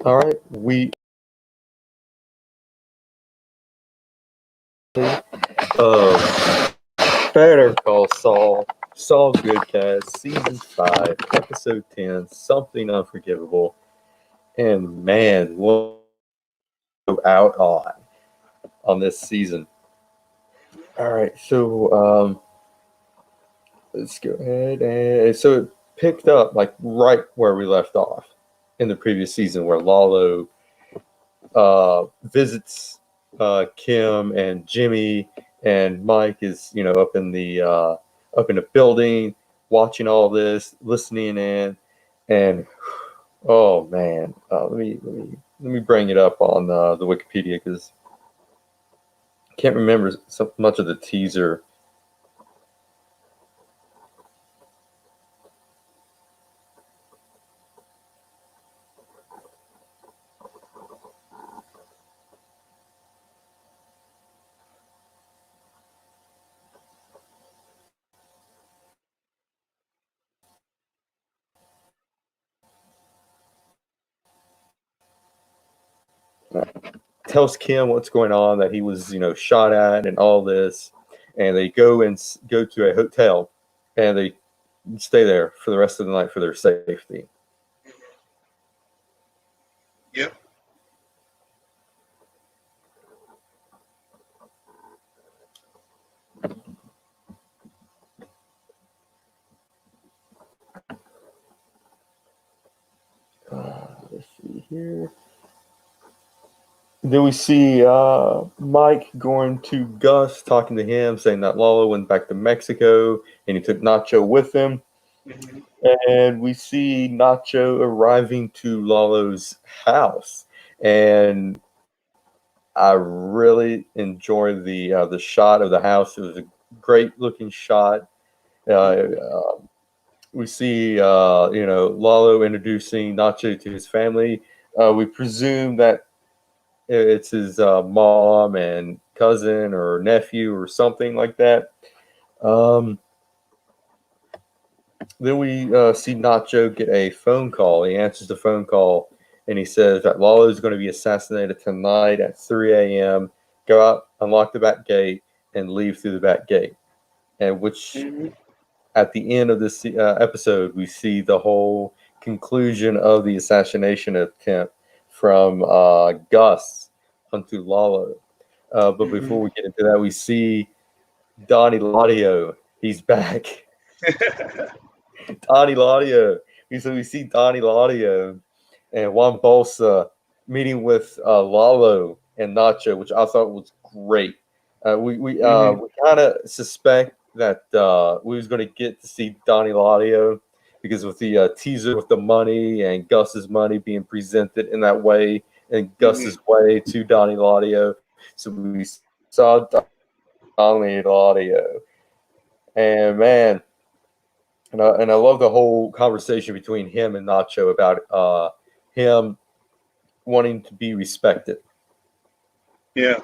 All right, we uh Better Call Saul GoodCast, Season 5, Episode 10, Something Unforgivable, and man, what out on this season. All right, so let's go ahead and so it picked up like right where we left off in the previous season, where Lalo visits Kim and Jimmy, and Mike is up in the building watching all this, listening in, and oh man, let me bring it up on the Wikipedia because I can't remember so much of the teaser. Tells Kim what's going on, that he was shot at and all this, and they go to a hotel and they stay there for the rest of the night for their safety. Yep. Let's see here. Then we see Mike going to Gus, talking to him, saying that Lalo went back to Mexico and he took Nacho with him. Mm-hmm. And we see Nacho arriving to Lalo's house, and I really enjoyed the shot of the house. It was a great looking shot. Uh, we see Lalo introducing Nacho to his family. We presume that it's his mom and cousin or nephew or something like that. Um, then we see Nacho get a phone call. He answers the phone call and he says that Lalo is going to be assassinated tonight at 3 a.m. Go out, unlock the back gate, and leave through the back gate. And which Mm-hmm. at the end of this episode, we see the whole conclusion of the assassination attempt from Gus onto Lalo. But before we get into that, we see Donnie Ladio. He's back. Donnie Ladio. We see Donnie Ladio and Juan Bolsa meeting with Lalo and Nacho, which I thought was great. Mm-hmm. We kind of suspect that we was going to get to see Donnie Ladio because with the teaser with the money and Gus's money being presented in that way and Mm-hmm. Gus's way to Donnie Ladio. So we saw Donnie Ladio. And man, and I love the whole conversation between him and Nacho about him wanting to be respected. Yeah.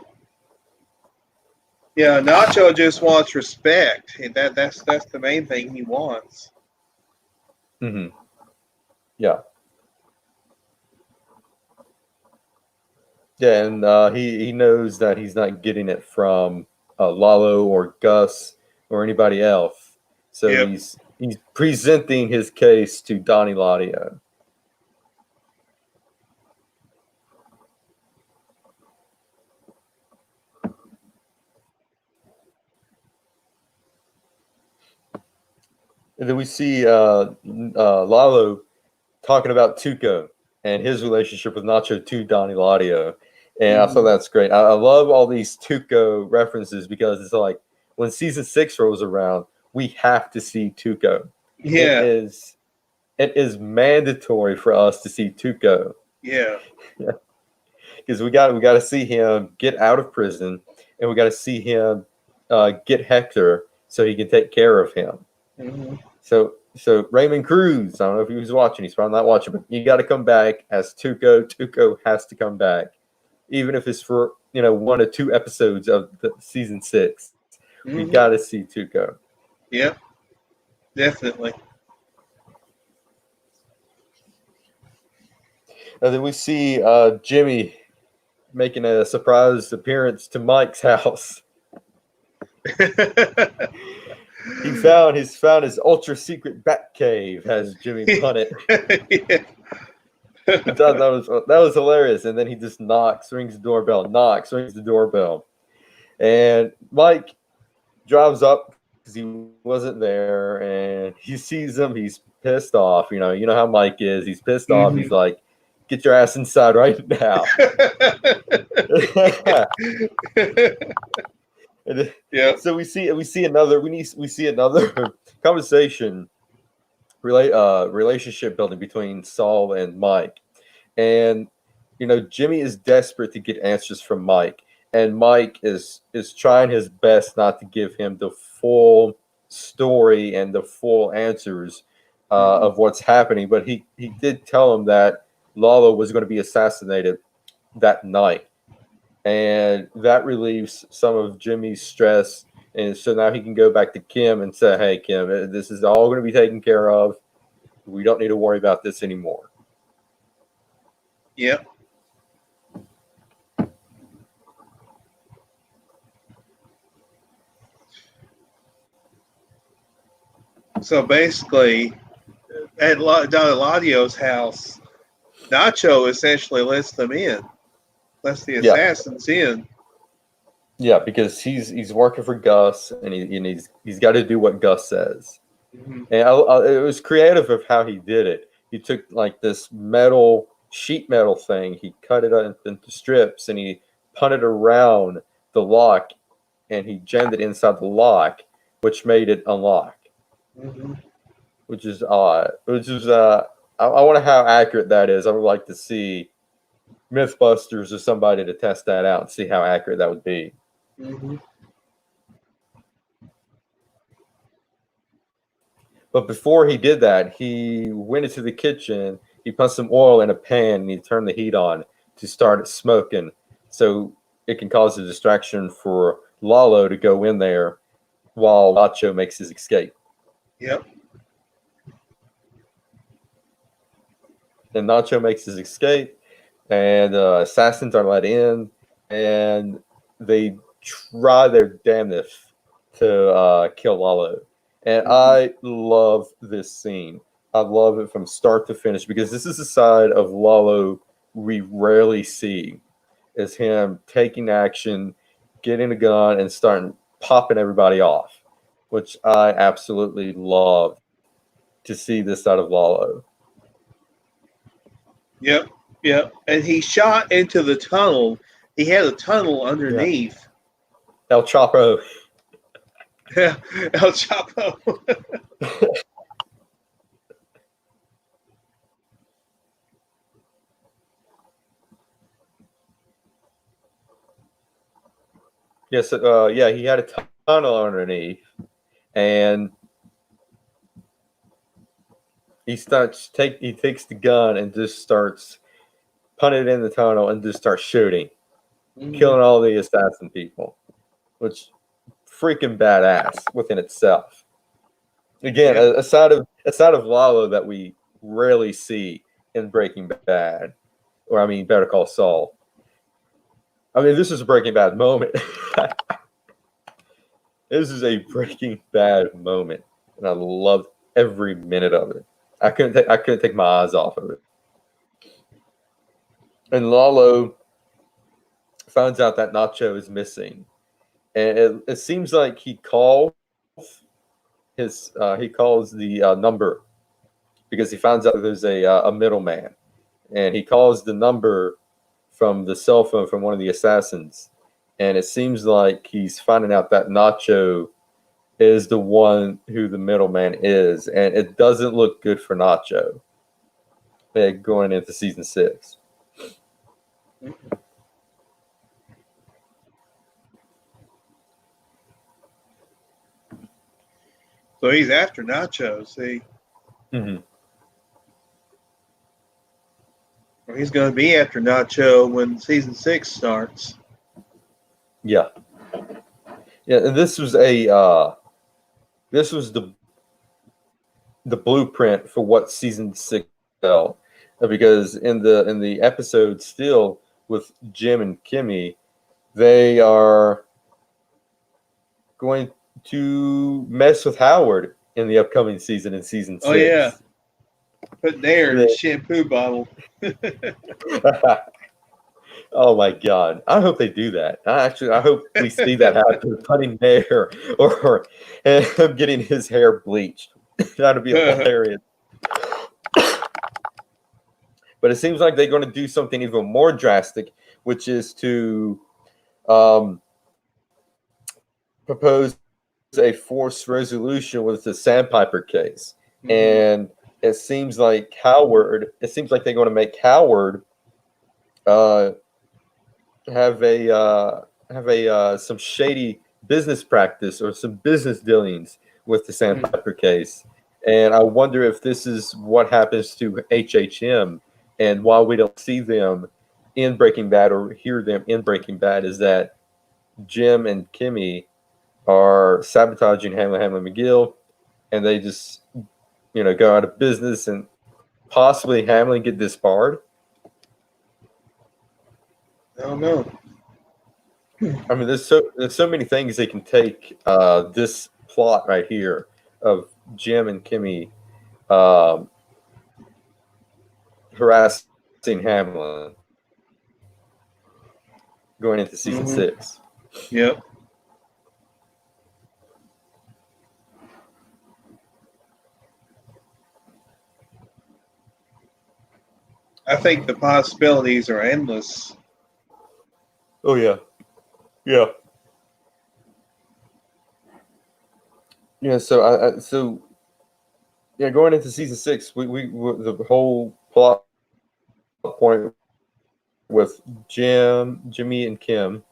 Yeah. Nacho just wants respect. And that's the main thing he wants. Hmm. Yeah, yeah, and he knows that he's not getting it from Lalo or Gus or anybody else. So Yep. he's presenting his case to Donnie Ladio. And then we see Lalo talking about Tuco and his relationship with Nacho to Donnie Ladio. And I thought Mm-hmm. that's great. I love all these Tuco references because it's like when season 6 rolls around, we have to see Tuco. It Yeah. is it is mandatory for us to see Tuco Yeah. because we got to see him get out of prison, and we got to see him get Hector so he can take care of him. Mm-hmm. So Raymond Cruz, I don't know if he was watching. He's probably not watching, but you got to come back as Tuco. Tuco has to come back, even if it's for 1 or 2 episodes of season 6. We Mm-hmm. got to see Tuco. Yep. Definitely. And then we see Jimmy making a surprise appearance to Mike's house. He's found his ultra secret bat cave, has Jimmy pun it. Yeah. I thought that was hilarious. And then he just rings the doorbell, rings the doorbell. And Mike drives up because he wasn't there, and he sees him. He's pissed off. You know how Mike is. He's pissed off. He's like, "Get your ass inside right now." Yeah. So we see another conversation, relationship building between Saul and Mike, and Jimmy is desperate to get answers from Mike, and Mike is trying his best not to give him the full story and the full answers of what's happening, but he did tell him that Lalo was going to be assassinated that night, and that relieves some of Jimmy's stress. And so now he can go back to Kim and say, "Hey, Kim, this is all going to be taken care of. We don't need to worry about this anymore." Yep. So basically, at Don Eladio's house, Nacho essentially lets them in, lets the assassins in. Yeah, because he's working for Gus, and he's got to do what Gus says. Mm-hmm. And it was creative of how he did it. He took like this sheet metal thing, he cut it into strips, and he punted around the lock, and he jammed it inside the lock, which made it unlock. Mm-hmm. Which is odd. I wonder how accurate that is. I would like to see Mythbusters or somebody to test that out and see how accurate that would be. Mm-hmm. But before he did that, he went into the kitchen, he put some oil in a pan, and he turned the heat on to start it smoking, so it can cause a distraction for Lalo to go in there while Nacho makes his escape. Yep. And Nacho makes his escape, and assassins are let in, and they try their damnedest to kill Lalo. And I love this scene. I love it from start to finish, because this is a side of Lalo we rarely see, is him taking action, getting a gun, and starting popping everybody off, which I absolutely love to see this side of Lalo. Yep, yep. And he shot into the tunnel. He had a tunnel underneath. Yeah. El Chapo. Yeah, El Chapo. Yes, he had a tunnel underneath, and he takes the gun and just starts punting it in the tunnel and just starts shooting, killing all the assassin people, which freaking badass within itself. Again, a side of Lalo that we rarely see in Breaking Bad, Better Call Saul. This is a Breaking Bad moment. This is a Breaking Bad moment, and I loved every minute of it. I couldn't take my eyes off of it. And Lalo finds out that Nacho is missing, and it seems like he calls the number, because he finds out there's a middleman, and he calls the number from the cell phone from one of the assassins, and it seems like he's finding out that Nacho is the one who the middleman is, and it doesn't look good for Nacho going into season 6. So he's after Nacho, see? Mm-hmm. Or he's going to be after Nacho when season 6 starts. Yeah. Yeah, and this was the blueprint for what season 6 felt. because in the episode still with Jim and Kimmy, they are going to mess with Howard in the upcoming season in season Oh yeah, 6. put there in the shampoo bottle. Oh my God! I hope they do that. I hope we see that happen. Putting hair or him getting his hair bleached. That'd be hilarious. But it seems like they're going to do something even more drastic, which is to um, propose a forced resolution with the Sandpiper case. And it seems like they're going to make Howard uh, have a some shady business practice or some business dealings with the Sandpiper case. And I wonder if this is what happens to HHM, and why we don't see them in Breaking Bad or hear them in Breaking Bad is that Jim and Kimmy are sabotaging Hamlin McGill, and they just go out of business, and possibly Hamlin get disbarred. I don't know. I mean, there's so many things they can take this plot right here of Jim and Kimmy um, harassing Hamlin going into season 6. Yep. I think the possibilities are endless. Oh yeah, yeah, yeah. So yeah, going into season 6, we the whole plot point with Jimmy and Kim,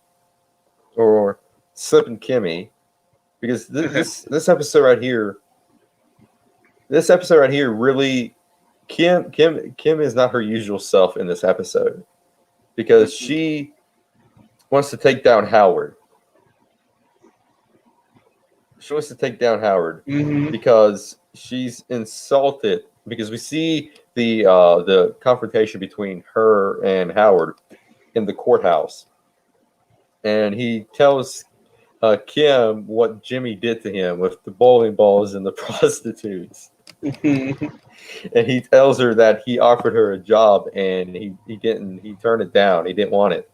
or Slip and Kimmy, because this episode right here, really, Kim is not her usual self in this episode, because she wants to take down Howard. She wants to take down Howard because she's insulted. Because we see the confrontation between her and Howard in the courthouse, and he tells Kim what Jimmy did to him with the bowling balls and the prostitutes. And he tells her that he offered her a job, and he didn't. He turned it down. He didn't want it,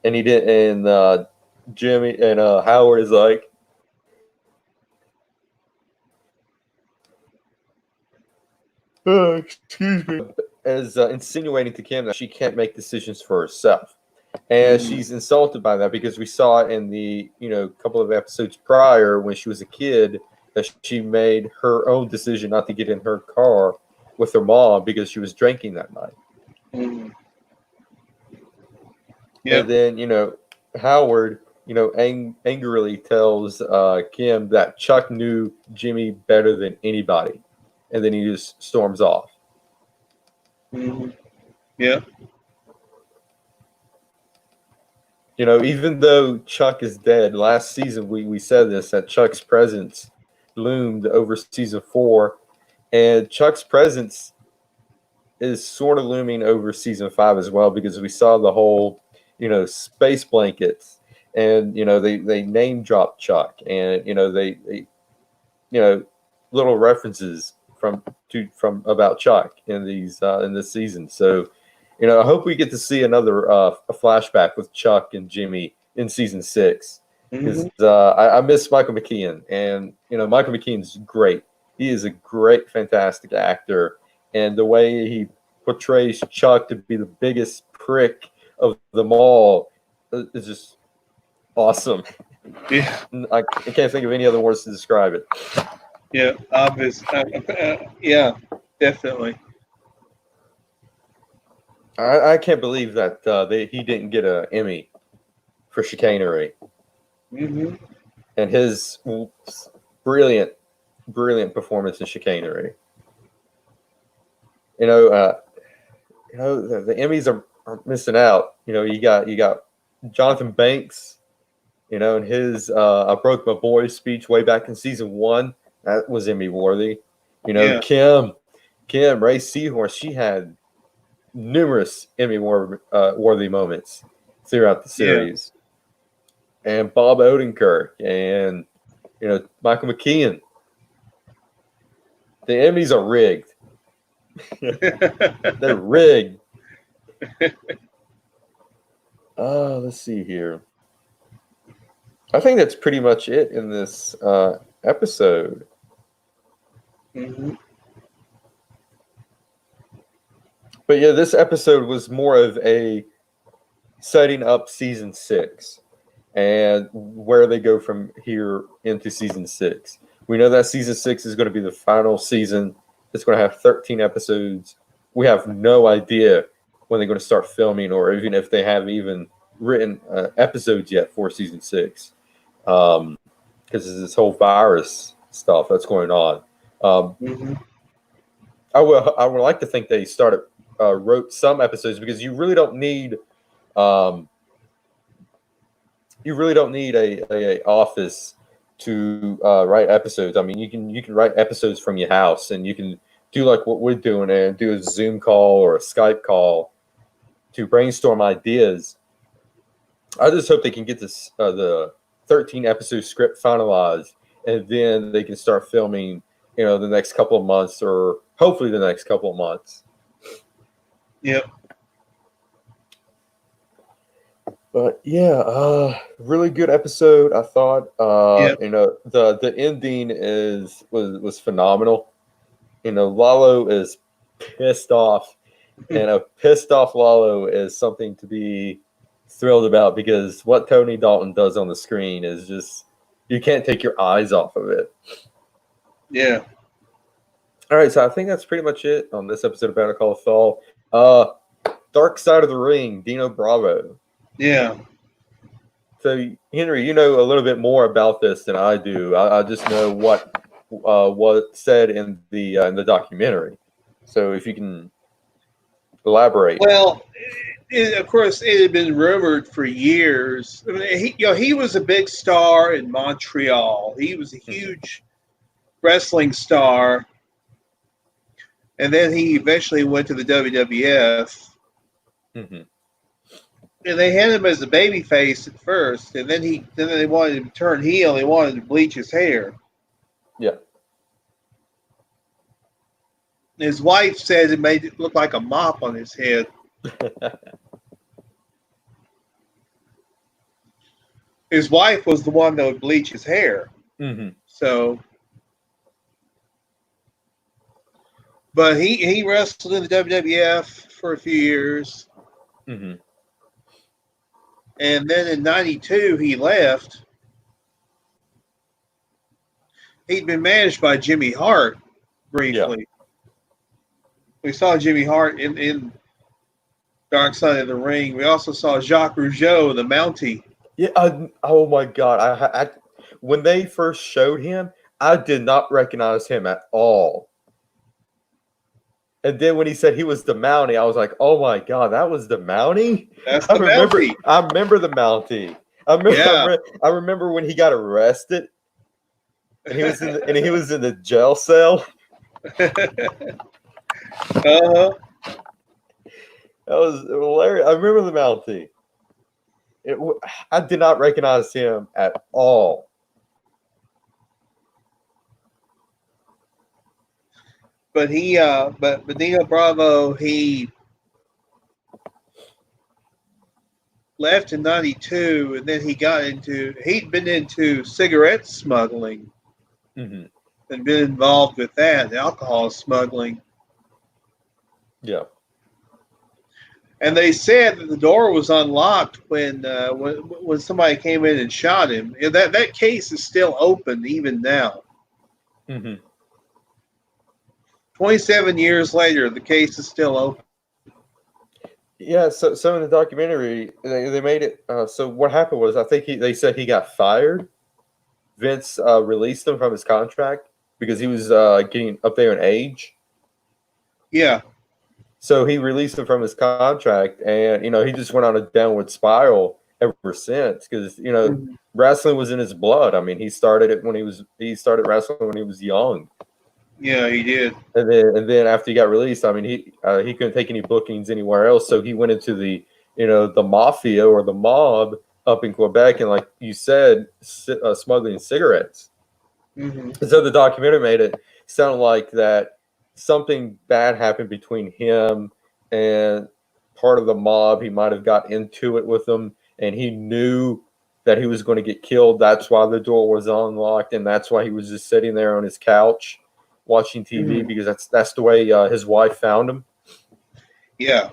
and he did. And Jimmy and Howard is like, excuse me, as insinuating to Kim that she can't make decisions for herself. And she's insulted by that, because we saw it in the couple of episodes prior when she was a kid, that she made her own decision not to get in her car with her mom because she was drinking that night. And then Howard angrily tells Kim that Chuck knew Jimmy better than anybody, and then he just storms off. Yeah. Even though Chuck is dead, last season we said this, that Chuck's presence loomed over season 4, and Chuck's presence is sort of looming over season 5 as well, because we saw the whole space blankets, and they name drop Chuck, and they little references from about Chuck in this season. So I hope we get to see another a flashback with Chuck and Jimmy in season 6, because I miss Michael McKean, and Michael McKean's great. He is a great, fantastic actor, and the way he portrays Chuck to be the biggest prick of them all is just awesome. Yeah. I can't think of any other words to describe it. Yeah, obvious. Yeah, definitely. I can't believe that he didn't get an Emmy for chicanery. And his brilliant performance in chicanery. The Emmys are missing out. You got Jonathan Banks, and his "I Broke My Boy" speech way back in season 1, that was Emmy worthy. Kim Ray Seahorse, she had numerous Emmy worthy moments throughout the Yeah. series. And Bob Odenkirk and Michael McKean. The Emmys are rigged. They're rigged. Let's see here. I think that's pretty much it in this episode. Mm-hmm. But yeah, this episode was more of a setting up season 6 and where they go from here into season 6. We know that season 6 is going to be the final season. It's going to have 13 episodes. We have no idea when they're going to start filming, or even if they have even written episodes yet for season 6, because there's this whole virus stuff that's going on. Mm-hmm. I would like to think they wrote some episodes, because you really don't need a office to write episodes. I mean, you can write episodes from your house, and you can do like what we're doing and do a Zoom call or a Skype call to brainstorm ideas. I just hope they can get this the 13 episode script finalized, and then they can start filming, the next couple of months, or hopefully the next couple of months. Yep. But yeah, really good episode. I thought. Yep. The ending was phenomenal. Lalo is pissed off, and a pissed off Lalo is something to be thrilled about, because what Tony Dalton does on the screen is just, you can't take your eyes off of it. Yeah. All right, so I think that's pretty much it on this episode of Better Call Saul. Dark Side of the Ring, Dino Bravo. Yeah. So, Henry, you know a little bit more about this than I do. I just know what said in the documentary. So, if you can elaborate. Well, of course, it had been rumored for years. I mean, he was a big star in Montreal. He was a huge wrestling star, and then he eventually went to the WWF. Mm-hmm. And they had him as a baby face at first, and then they wanted him to turn heel. They wanted to bleach his hair. Yeah. His wife said it made it look like a mop on his head. His wife was the one that would bleach his hair. Mm-hmm. So, but he wrestled in the WWF for a few years. Mm-hmm. And then in '92 he left. He'd been managed by Jimmy Hart briefly. Yeah. We saw Jimmy Hart in Dark Side of the Ring. We also saw Jacques Rougeau, the Mountie. Yeah. Oh my God! I when they first showed him, I did not recognize him at all. And then when he said he was the Mountie, I was like, "Oh my God, that was the Mountie!" That's the Mountie. I remember the Mountie. I remember when he got arrested, and he was in the jail cell. Uh-huh. That was hilarious. I remember the Mountie. I did not recognize him at all. But but Dino Bravo, he left in '92, and then he'd been into cigarette smuggling, mm-hmm. and been involved with that, alcohol smuggling. Yeah. And they said that the door was unlocked when somebody came in and shot him. And that case is still open even now. Mm-hmm. 27 years later, the case is still open. Yeah, so in the documentary, they made it. So what happened was, I think they said he got fired. Vince released him from his contract because he was getting up there in age. Yeah. So he released him from his contract, and he just went on a downward spiral ever since, because wrestling was in his blood. I mean, he started wrestling when he was young. Yeah, he did. And then after he got released, I mean, he couldn't take any bookings anywhere else, so he went into the mafia or the mob up in Quebec, and like you said, smuggling cigarettes. Hmm. So the documentary made it sound like that something bad happened between him and part of the mob. He might have got into it with them, and he knew that he was going to get killed. That's why the door was unlocked, and that's why he was just sitting there on his couch watching TV, Hmm. because that's the way his wife found him. Yeah.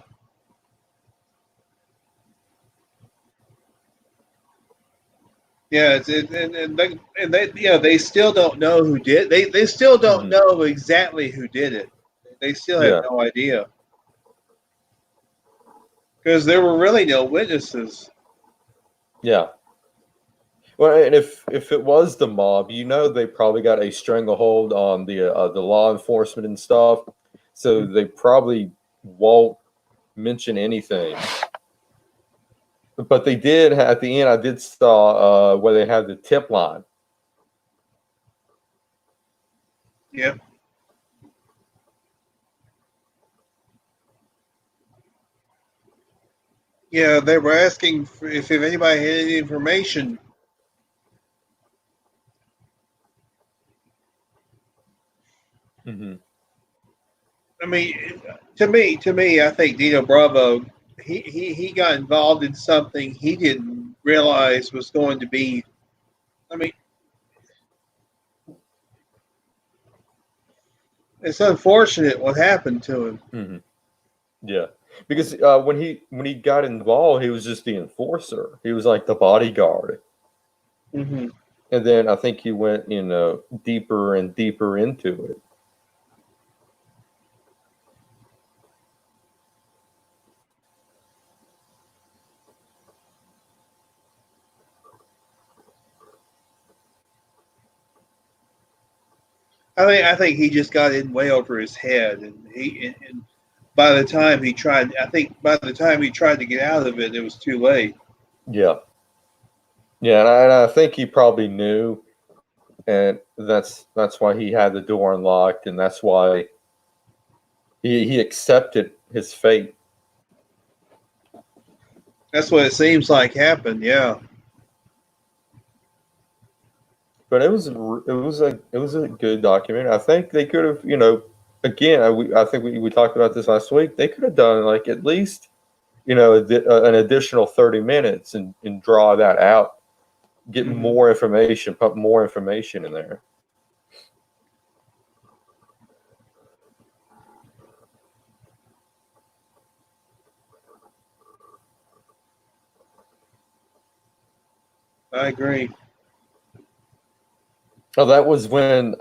Yeah, they still don't know who did. They still don't Hmm. know exactly who did it. They still have Yeah, no idea because there were really no witnesses. yeah. Well, and if it was the mob, they probably got a stranglehold on the law enforcement and stuff, so they probably won't mention anything. But they did at the end. I did saw where they have the tip line. Yeah, yeah. They were asking if anybody had any information. Hmm. I mean, to me, I think Dino Bravo he got involved in something he didn't realize was going to be. I mean, it's unfortunate what happened to him. Hmm. Yeah, because when he got involved, he was just the enforcer. He was like the bodyguard, Hmm. and then I think he went deeper and deeper into it. I think he just got in way over his head, and by the time he tried, I think by the time he tried to get out of it, it was too late. Yeah, yeah, and I think he probably knew, and that's why he had the door unlocked, and that's why he accepted his fate. That's what it seems like happened. Yeah. But it was a good documentary. I think they could have, again, I think we talked about this last week. They could have done like at least an additional 30 minutes and draw that out, get Hmm. more information, put more information in there. I agree. Oh, that was when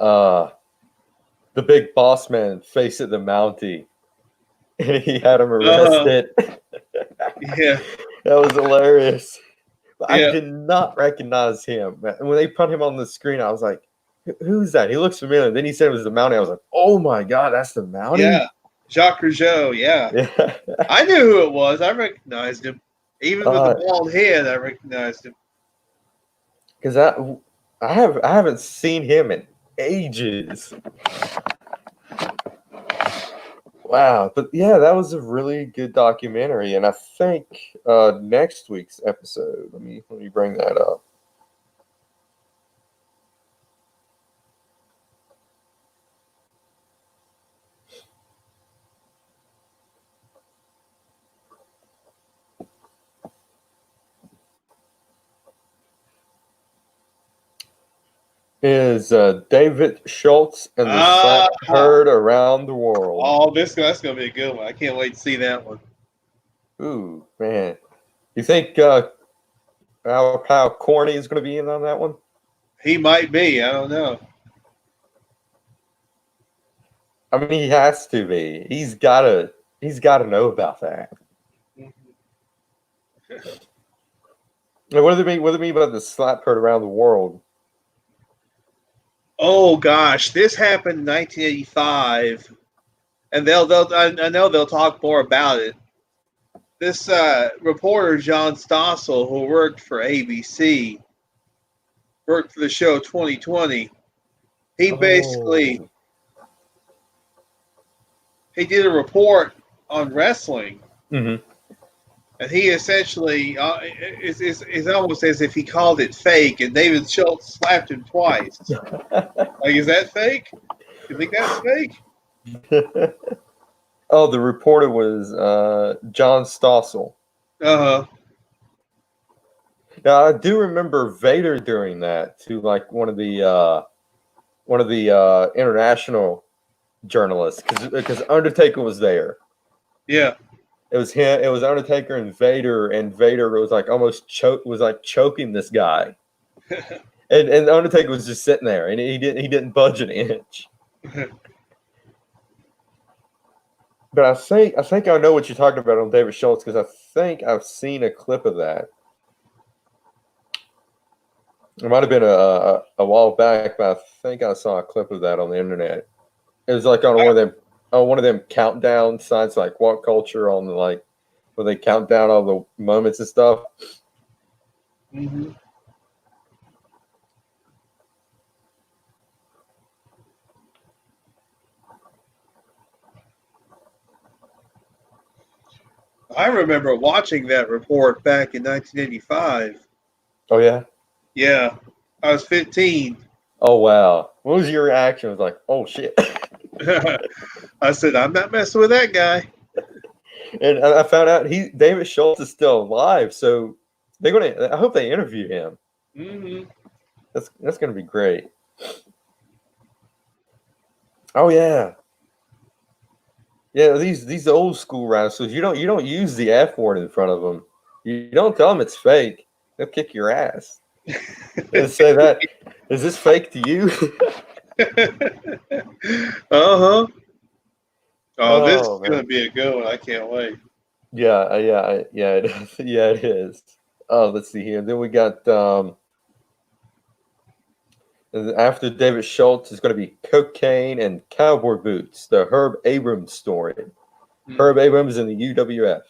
the big boss man faced the Mountie and he had him Uh huh. arrested. Yeah. That was hilarious. I Yeah. did not recognize him. And when they put him on the screen, I was like, Who's that? He looks familiar." Then he said it was the Mountie. I was like, "Oh my god, that's the Mountie!" Yeah. Jacques Rougeau. Yeah. Yeah, I knew who it was. I recognized him. Even with the because bald head, I recognized him. I haven't seen him in ages. Wow, but yeah, that was a really good documentary, and I think next week's episode. Let me bring that up. Is David Schultz and the Ah. Slap Heard Around the World? Oh, that's gonna be a good one. I can't wait to see that one. Ooh, man, you think how corny is going to be in on that one? He might be. I don't know. I mean, he has to be. He's gotta know about that. Now, what do they mean? What do they mean by the slap heard around the world? Oh gosh, this happened in 1985, and I know they'll talk more about it. This reporter John Stossel, who worked for ABC, worked for the show 2020. He basically Oh, he did a report on wrestling, Mm-hmm. and he essentially it's almost as if he called it fake, and David Schultz slapped him twice. Like, is that fake? You think that's fake? Oh, the reporter was John Stossel. Uh huh. Now I do remember Vader doing that to like one of the international journalists because Undertaker was there. Yeah. It was him. It was Undertaker and Vader was like almost choking this guy, and Undertaker was just sitting there, and he didn't budge an inch. But I think I know what you're talking about on David Schultz because I think I've seen a clip of that. It might have been a while back, but I think I saw a clip of that on the internet. It was like on one of them countdown sites like What Culture on the like where they count down all the moments and stuff. Mm-hmm. I remember watching that report back in 1985. Oh yeah. Yeah, I was 15. Oh wow. What was your reaction? It was like, oh shit. I said, I'm not messing with that guy. And I found out David Schultz is still alive, so they're gonna. I hope they interview him. Mm-hmm. That's gonna be great. Oh yeah, yeah. These old school wrestlers, you don't use the F word in front of them. You don't tell them it's fake. They'll kick your ass. They'll say that. Is this fake to you? Uh-huh. Oh, this is Oh going to man. be a good one. I can't wait. Yeah, yeah. It is. Yeah, it is. Oh, let's see here. Then we got after David Schultz is going to be Cocaine and Cowboy Boots, the Herb Abrams story. Herb Abrams in the UWF.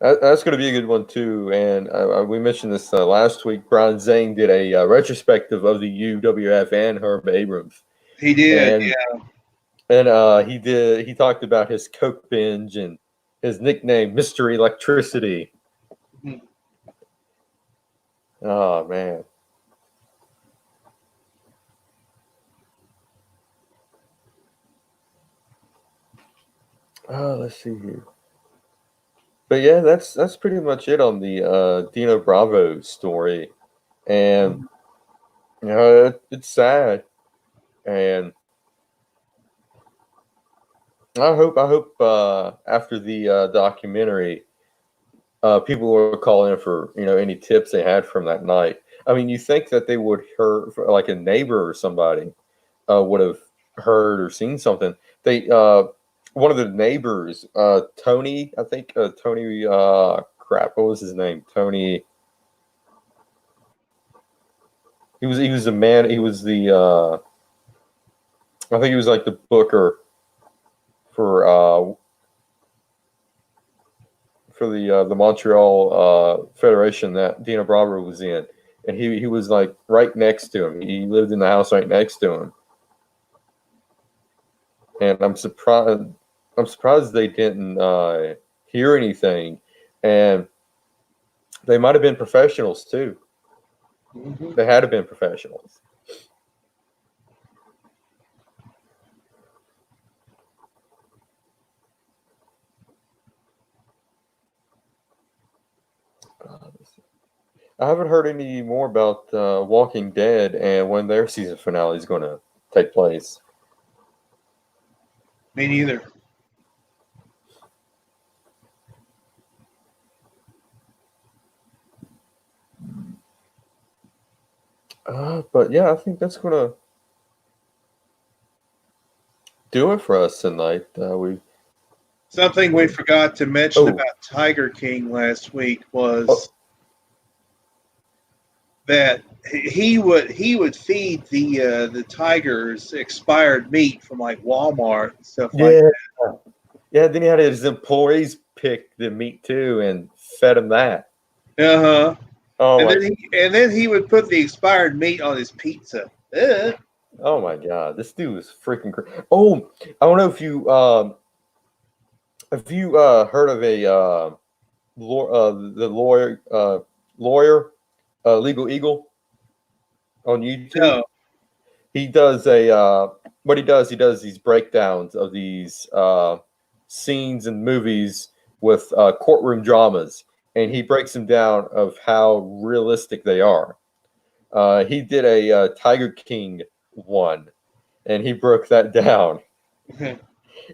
That's going to be a good one too. And we mentioned this last week. Brian Zane did a retrospective of the UWF and Herb Abrams, He did, and yeah. he talked about his coke binge and his nickname Mr. Electricity. Mhm. Oh man. Oh, let's see here. But yeah, that's pretty much it on the Dino Bravo story, and you know it's sad, and I hope after the documentary, people will call in for any tips they had from that night. I mean, you think that they would hear like a neighbor or somebody would have heard or seen something. They one of the neighbors, Tony, I think Tony. Crap, what was his name? Tony. He was the man. He was the I think he was like the booker for the Montreal Federation that Dino Bravo was in, and he was like right next to him. He lived in the house right next to him, and I'm surprised. I'm surprised they didn't hear anything, and they might have been professionals too. Mhm. They had to have been professionals. I haven't heard any more about Walking Dead and when their season finale is going to take place. Me neither. But yeah, I think that's going to do it for us tonight. We Something we forgot to mention oh about Tiger King last week oh was that he would feed the tigers expired meat from like Walmart and stuff like yeah yeah. Then he had his employees pick the meat too and fed him that. that. Uh huh. Oh And my! then he would put the expired meat on his pizza. Ugh. Oh my god, this dude was freaking crazy. Oh, I don't know if you heard of a the lawyer Legal Eagle on YouTube. No. He does what he does these breakdowns of these scenes and movies with courtroom dramas, and he breaks them down of how realistic they are. He did a Tiger King one, and he broke that down.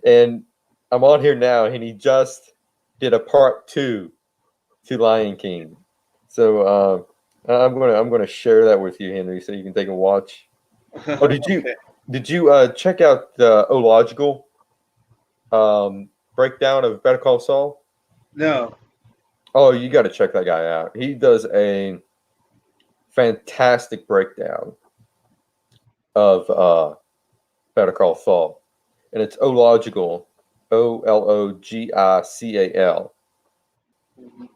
And I'm on here now, and he just did a part two to Lion King. So I'm gonna share that with you, Henry, so you can take a watch. Oh, Okay. did you check out the Ological breakdown of Better Call Saul? No. Oh, you got to check that guy out. He does a fantastic breakdown of Better Call Saul, and it's Ological, Ological. Mhm.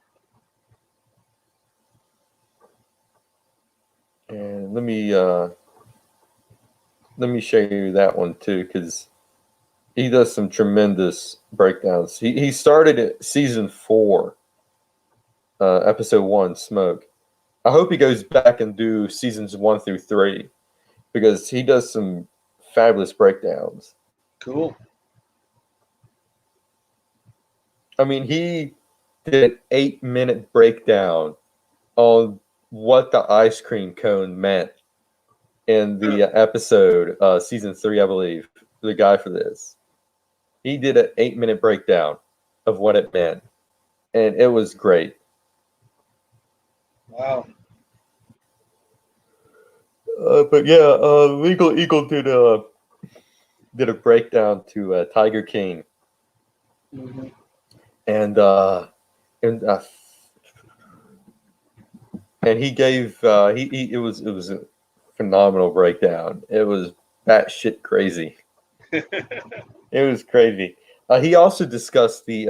And let me show you that one too, because he does some tremendous breakdowns. He started at season 4, episode 1, Smoke. I hope he goes back and do seasons 1 through 3 because he does some fabulous breakdowns. Cool. I mean, he did an 8-minute breakdown on what the ice cream cone meant in the episode, season 3, I believe. The guy for this, he did an 8-minute breakdown of what it meant, and it was great. Wow. But yeah, Legal Eagle did a breakdown to Tiger King, Mhm. and and uh, and he gave he it was a phenomenal breakdown. It was batshit crazy. It was crazy. He also discussed the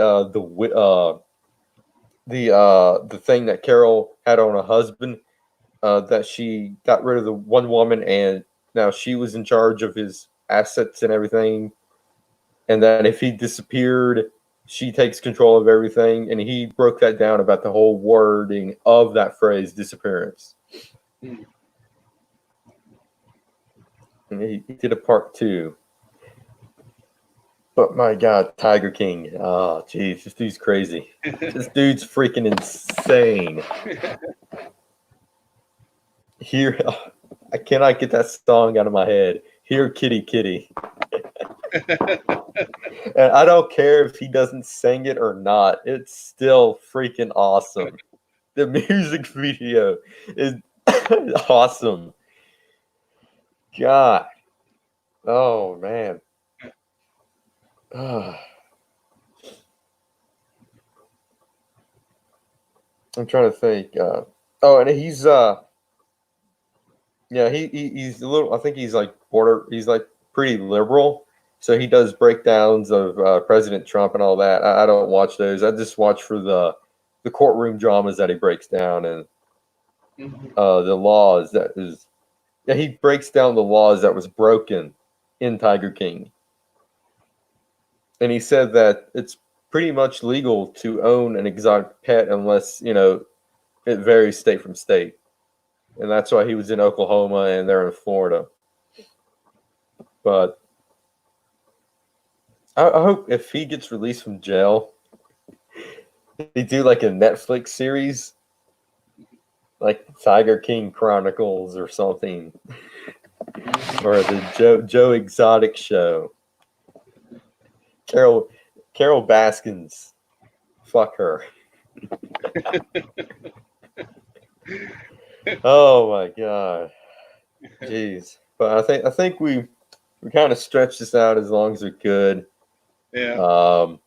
thing that Carol had on her husband, that she got rid of the one woman and now she was in charge of his assets and everything, and that if he disappeared, she takes control of everything. And he broke that down about the whole wording of that phrase, disappearance. Mm. And he did a part 2. But my God, Tiger King. Oh, jeez, this dude's crazy. This dude's freaking insane. Here, I cannot get that song out of my head. Here, kitty, kitty. And I don't care if he doesn't sing it or not. It's still freaking awesome. The music video is awesome. God. Oh, man. I'm trying to think. Oh, and yeah, he's a little. I think he's like border. He's like pretty liberal, so he does breakdowns of President Trump and all that. I don't watch those. I just watch for the courtroom dramas that he breaks down, and Mhm. the laws that is. Yeah, he breaks down the laws that was broken in Tiger King, and he said that it's pretty much legal to own an exotic pet unless it varies state from state, and that's why he was in Oklahoma and they're in Florida. But I hope if he gets released from jail, they do like a Netflix series, like Tiger King Chronicles or something, Mhm. or the Joe Exotic show. Carol Carol Baskins, fuck her. Oh my god, jeez. But I think we kind of stretched this out as long as we could. Yeah. Um,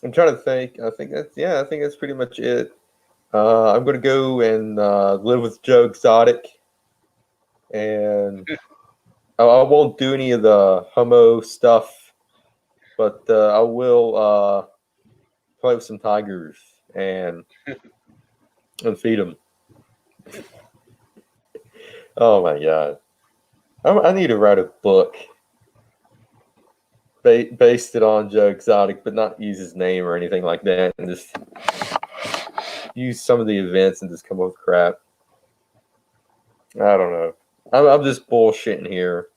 I'm trying to think. I think that's pretty much it. I'm gonna go and live with Joe Exotic, and I won't do any of the homo stuff, but I will play with some tigers and feed them. Oh my god! I need to write a book based it on Joe Exotic, but not use his name or anything like that, and just use some of the events and just come up with crap. I don't know. I'm just bullshitting here.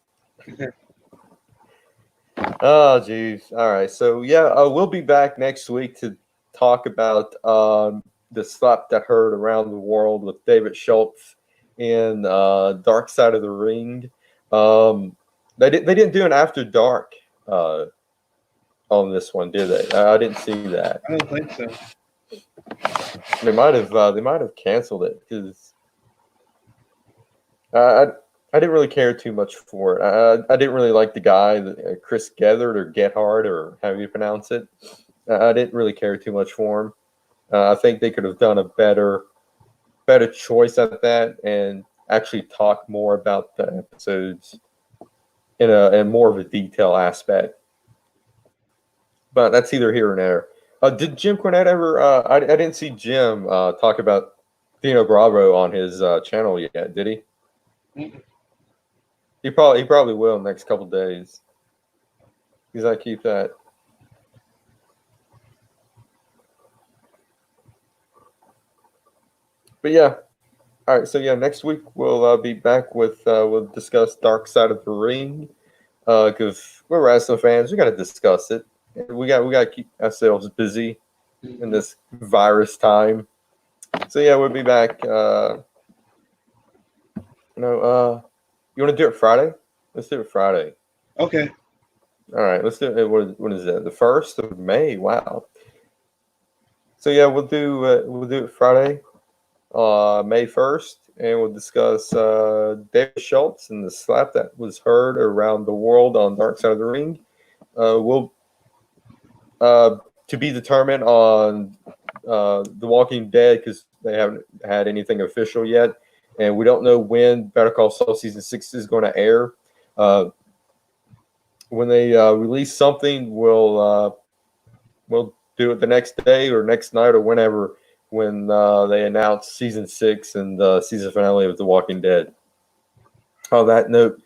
Oh, jeez. All right. So, yeah, we'll be back next week to talk about the slap that hurt around the world with David Schultz in Dark Side of the Ring. They didn't do an After Dark on this one, did they? I didn't see that. I don't think so. They might have canceled it because I didn't really care too much for it. I didn't really like the guy, Chris Gethard or Gethard or however you pronounce it. I didn't really care too much for him. I think they could have done a better choice at that and actually talk more about the episodes in more of a detail aspect. But that's either here or there. Did Jim Cornette ever? I didn't see Jim talk about Dino Bravo on his channel yet. Did he? Mm-mm. He probably will in the next couple days. Because I keep that. But yeah. All right. So yeah, next week we'll be back with we'll discuss Dark Side of the Ring. Because we're wrestling fans, we got to discuss it. We got to keep ourselves busy in this virus time. So yeah, we'll be back. You want to do it Friday? Let's do it Friday. Okay. All right, let's do it. What is that? The 1st of May. Wow. So yeah, we'll do it Friday, May 1st, and we'll discuss David Schultz and the slap that was heard around the world on Dark Side of the Ring. We'll to be determined on The Walking Dead because they haven't had anything official yet, and we don't know when Better Call Saul season 6 is going to air. When they release something, we'll do it the next day or next night or whenever when they announce season 6 and the season finale of The Walking Dead. On that note,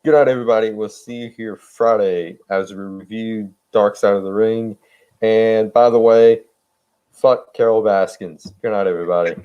good night, everybody. We'll see you here Friday as we review Dark Side of the Ring. And by the way, fuck Carol Baskins. Good night, everybody.